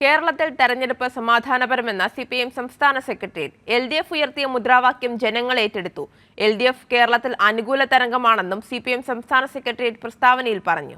കേരളത്തിൽ തെരഞ്ഞെടുപ്പ് സമാധാനപരമെന്ന CPM സംസ്ഥാന സെക്രട്ടേറിയറ്റ് LDF ഉയർത്തിയ മുദ്രാവാക്യം ജനങ്ങൾ ഏറ്റെടുത്തു. LDF കേരളത്തിൽ അനുകൂല തരംഗമാണെന്നും CPM സംസ്ഥാന സെക്രട്ടേറിയറ്റ് പ്രസ്താവനയിൽ പറഞ്ഞു.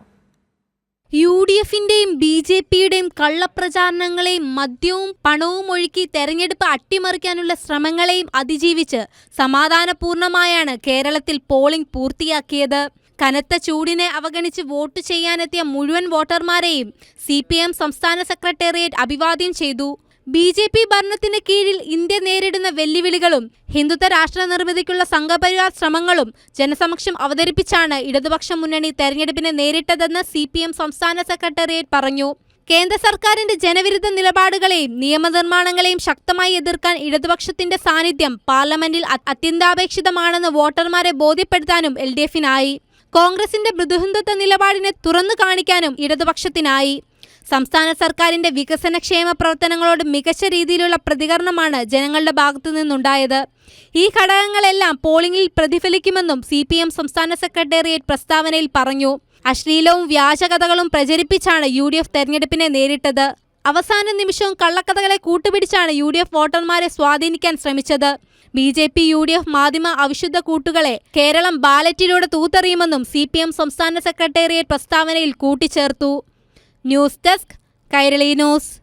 UDFന്റെയും BJPയുടെയും കള്ളപ്രചാരണങ്ങളെയും മദ്യവും പണവും ഒഴുക്കി തെരഞ്ഞെടുപ്പ് അട്ടിമറിക്കാനുള്ള ശ്രമങ്ങളെയും അതിജീവിച്ച് സമാധാനപൂർണമായാണ് കേരളത്തിൽ പോളിംഗ് പൂർത്തിയാക്കിയത്. കനത്ത ചൂടിനെ അവഗണിച്ച് വോട്ട് ചെയ്യാനെത്തിയ മുഴുവൻ വോട്ടർമാരെയും CPM സംസ്ഥാന സെക്രട്ടേറിയറ്റ് അഭിവാദ്യം ചെയ്തു. BJP ഭരണത്തിന് കീഴിൽ ഇന്ത്യ നേരിടുന്ന വെല്ലുവിളികളും ഹിന്ദുത്വ രാഷ്ട്ര നിർമ്മിതിക്കുള്ള സംഘപരിവാർ ശ്രമങ്ങളും ജനസമക്ഷം അവതരിപ്പിച്ചാണ് ഇടതുപക്ഷ മുന്നണി തെരഞ്ഞെടുപ്പിനെ നേരിട്ടതെന്ന് CPM സംസ്ഥാന സെക്രട്ടേറിയറ്റ് പറഞ്ഞു. കേന്ദ്ര സർക്കാരിന്റെ ജനവിരുദ്ധ നിലപാടുകളെയും നിയമനിർമ്മാണങ്ങളെയും ശക്തമായി എതിർക്കാൻ ഇടതുപക്ഷത്തിന്റെ സാന്നിധ്യം പാർലമെന്റിൽ അത്യന്താപേക്ഷിതമാണെന്ന് വോട്ടർമാരെ ബോധ്യപ്പെടുത്താനും LDFനായി. കോൺഗ്രസിന്റെ മൃദുഹിന്ദുത്വ നിലപാടിനെ തുറന്നു കാണിക്കാനും ഇടതുപക്ഷത്തിനായി. സംസ്ഥാന സർക്കാരിന്റെ വികസനക്ഷേമ പ്രവർത്തനങ്ങളോട് മികച്ച രീതിയിലുള്ള പ്രതികരണമാണ് ജനങ്ങളുടെ ഭാഗത്തു നിന്നുണ്ടായത്. ഈ ഘടകങ്ങളെല്ലാം പോളിംഗിൽ പ്രതിഫലിക്കുമെന്നും CPM സംസ്ഥാന സെക്രട്ടേറിയറ്റ് പ്രസ്താവനയിൽ പറഞ്ഞു. അശ്ലീലവും വ്യാജകഥകളും പ്രചരിപ്പിച്ചാണ് UDF തെരഞ്ഞെടുപ്പിനെ നേരിട്ടത്. അവസാന നിമിഷവും കള്ളക്കഥകളെ കൂട്ടുപിടിച്ചാണ് UDF വോട്ടർമാരെ സ്വാധീനിക്കാൻ ശ്രമിച്ചത്. BJP UDF മാധ്യമ അവിശുദ്ധ കൂട്ടുകളെ കേരളം ബാലറ്റിലൂടെ തൂത്തെറിയുമെന്നും CPM സംസ്ഥാന സെക്രട്ടേറിയറ്റ് പ്രസ്താവനയിൽ കൂട്ടിച്ചേർത്തു. News desk, Kairali news.